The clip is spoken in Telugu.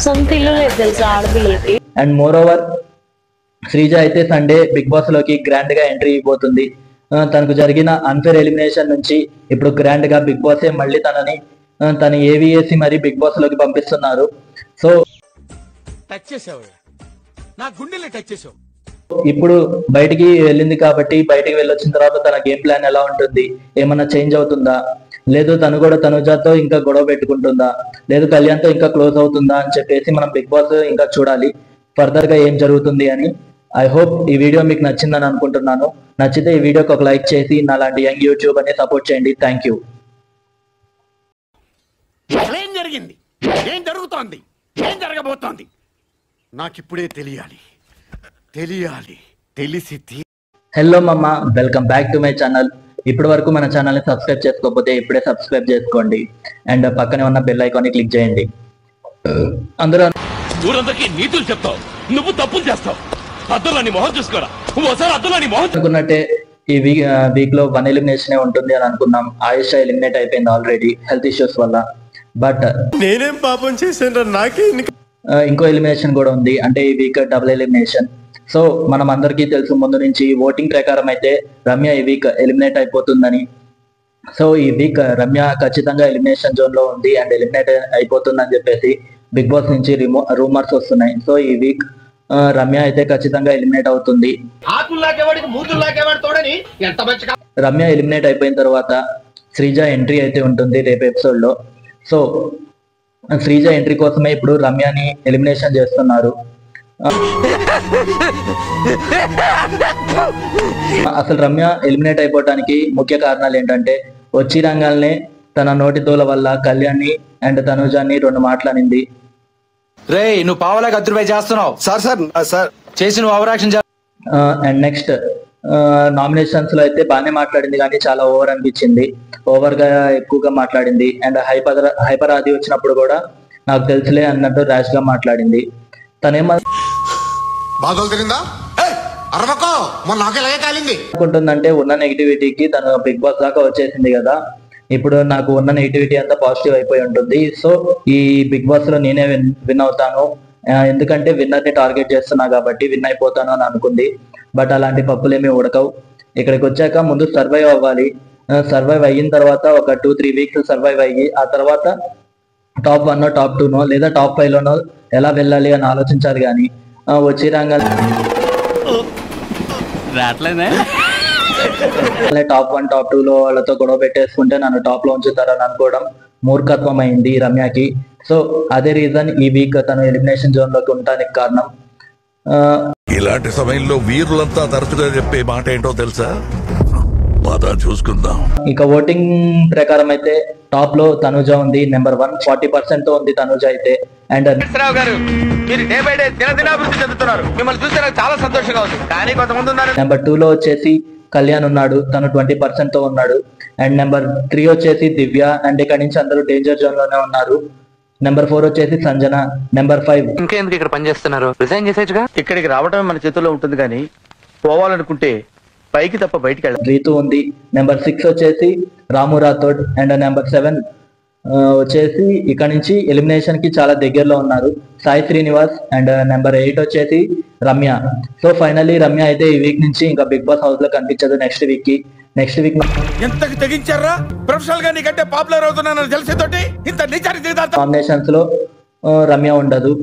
సొంత ఇల్లు లేదు తెలుసా ఆడపిల్లకి. అండ్ మోర్ ఓవర్ శ్రీజ అయితే సండే బిగ్ బాస్ లోకి గ్రాండ్ గా ఎంట్రీ ఇవ్వబోతుంది. తనకు జరిగిన అన్ఫేర్ ఎలిమినేషన్ నుంచి ఇప్పుడు గ్రాండ్ గా బిగ్ బాస్ మళ్ళీ తన ఏవిఏసి మరి బిగ్ బాస్ లోకి పంపిస్తున్నారు. సో ఇప్పుడు బయటికి వెళ్ళింది కాబట్టి బయటికి వెళ్ళొచ్చిన తర్వాత తన గేమ్ ప్లాన్ ఎలా ఉంటుంది, ఏమన్నా చేంజ్ అవుతుందా, లేదు తను కూడా తనుజాతో ఇంకా గొడవ పెట్టుకుంటుందా, లేదు కళ్యాణ్తో ఇంకా క్లోజ్ అవుతుందా అని చెప్పేసి మనం బిగ్ బాస్ ఇంకా చూడాలి ఫర్దర్ గా ఏం జరుగుతుంది అని. ఐ హోప్ ఈ వీడియో మీకు నచ్చిందని అనుకుంటున్నాను. నచ్చితే ఈ వీడియోకి ఒక లైక్ చేసి నాలాంటి యంగ్ యూట్యూబ్ అని సపోర్ట్ చేయండి. Thank you. ఏం జరిగింది, ఏం జరుగుతోంది, ఏం జరగబోతోంది నాకిప్పుడే తెలియాలి. హలో మమ్మ, welcome back to my channel. ఇప్పటి వరకు మన ఛానల్ ని సబ్స్క్రైబ్ చేసుకోకపోతే ఇప్పుడే సబ్స్క్రైబ్ చేసుకోండి అండ్ పక్కనే ఉన్న బెల్ ఐకాన్ ని క్లిక్ చేయండి. అందరూ ఊరందరికీ నీతులు చెప్తావు, నువ్వు తప్పులు చేస్తావు. అద్దులని మొహం చూసుకోరా, ఒకసారి అద్దులని మొహం అనుకున్నట్టే ఈ వీక్ లో 1 ఎలిమినేషన్ ఉంటుంది అని అనుకున్నాం. ఆయుష ఎలిమినేట్ అయిపోయింది ఆల్రెడీ హెల్త్ ఇష్యూస్ వల్ల. బట్ నేనేం పాపం చేశాను, నాకే ఇంకో ఎలిమినేషన్ కూడా ఉంది, అంటే ఈ వీక్ డబుల్ ఎలిమినేషన్. సో మనం అందరికీ తెలుసు ముందు నుంచి ఓటింగ్ ప్రకారం అయితే రమ్య ఈ వీక్ ఎలిమినేట్ అయిపోతుందని. సో ఈ వీక్ రమ్య ఖచ్చితంగా ఎలిమినేషన్ జోన్ లో ఉంది అండ్ ఎలిమినేట్ అయిపోతుందని చెప్పేసి బిగ్ బాస్ నుంచి రూమర్స్ వస్తున్నాయి. సో ఈ వీక్ రమ్య అయితే ఖచ్చితంగా ఎలిమినేట్ అవుతుంది. రమ్య ఎలిమినేట్ అయిపోయిన తర్వాత శ్రీజ ఎంట్రీ అయితే ఉంటుంది రేపు ఎపిసోడ్ లో. సో శ్రీజ ఎంట్రీ కోసమే ఇప్పుడు రమ్యని ఎలిమినేషన్ చేస్తున్నారు. అసలు రమ్య ఎలిమినేట్ అయిపోవడానికి ముఖ్య కారణాలు ఏంటంటే వచ్చి రంగాల్నే తన నోటి తోల వల్ల కళ్యాణ్ని అండ్ తనుజాన్ని 2 మాటలనింది. రే నువ్వు పావలా కత్తిరిపై చేస్తున్నావు సార్ చేసి నువ్వు అవరాక్షన్. అండ్ నెక్స్ట్ నామినేషన్స్ లో అయితే బాగానే మాట్లాడింది కానీ చాలా ఓవర్ అనిపించింది, ఓవర్ గా ఎక్కువగా మాట్లాడింది. అండ్ హైపర్ ఆది వచ్చినప్పుడు కూడా నాకు తెలుసులే అన్నట్టు ర్యాష్ గా మాట్లాడింది. తనేమో అనుకుంటుందంటే ఉన్న నెగిటివిటీకి తను బిగ్ బాస్ దాకా వచ్చేసింది కదా, ఇప్పుడు నాకు ఉన్న నెగిటివిటీ అంతా పాజిటివ్ అయిపోయి ఉంటుంది. సో ఈ బిగ్ బాస్ లో నేనే విన్ అవుతాను, ఎందుకంటే విన్నర్ ని టార్గెట్ చేస్తున్నా కాబట్టి విన్ అయిపోతాను అని అనుకుంది. బట్ అలాంటి పప్పులేమీ ఉడకవు. ఇక్కడికి వచ్చాక ముందు సర్వైవ్ అవ్వాలి. సర్వైవ్ అయిన తర్వాత ఒక 2-3 వీక్స్ సర్వైవ్ అయ్యి ఆ తర్వాత టాప్ 1 టాప్ 2 లేదా టాప్ 5 ఎలా వెళ్ళాలి అని ఆలోచించాలి. కానీ వచ్చి రంగానే టాప్ 1 టాప్ 2 వాళ్ళతో గొడవ పెట్టేసుకుంటే నన్ను టాప్ లో ఉంచుతారని అనుకోవడం మూర్ఖత్వం అయింది రమ్యకి. సో అదే రీజన్ ఈ వీక్ తను ఎలిమినేషన్ జోన్ లోకి ఉండడానికి కారణం. ఇలాంటి సమయంలో వీరులంతా తరచుగా చెప్పే మాట ఏంటో తెలుసా? చూసుకుందాం. ఇక ఓటింగ్ ప్రకారం అయితే టాప్ లో తనుజ ఉంది, నెంబర్ 1 40% తో ఉంది తనుజ అయితే. అండ్ నెంబర్ 2 లో వచ్చేసి కళ్యాణ్ ఉన్నాడు, తను 20% తో ఉన్నాడు. అండ్ నెంబర్ 3 వచ్చేసి దివ్య. అండ్ ఇక్కడ నుంచి అందరూ డేంజర్ జోన్ లోనే ఉన్నారు. నెంబర్ 4 వచ్చేసి సంజన. నెంబర్ 5 ఇంకెందుకు ఇక్కడ పని చేస్తున్నారు, రిజైన్ చేసేచ్చుగా. ఇక్కడికి రావడమే మన చేతుల్లో ఉంటుంది కానీ పోవాలనుకుంటే పైకి తప్ప బయటికి వెళ్ళాలి. రీతు ఉంది. నెంబర్ 6 వచ్చేసి రాము రాథోడ్. అండ్ నెంబర్ 7 వచ్చేసి ఇక్కడ నుంచి ఎలిమినేషన్ కి చాలా దగ్గరలో ఉన్నారు సాయి శ్రీనివాస్. అండ్ నెంబర్ 8 వచ్చేసి రమ్య. సో ఫైనల్లీ రమ్య అయితే ఈ వీక్ నుంచి ఇంకా బిగ్ బాస్ హౌస్ లో కనిపించదు. నెక్స్ట్ వీక్ ఎంతకి తెగించారా? ప్రొఫెషనల్ గా నీకంటే పాపులర్ అవుతున్నానని తెలిసేతోటి ఇంత నిజానికి నామినేషన్స్ లో రమ్య ఉండదు.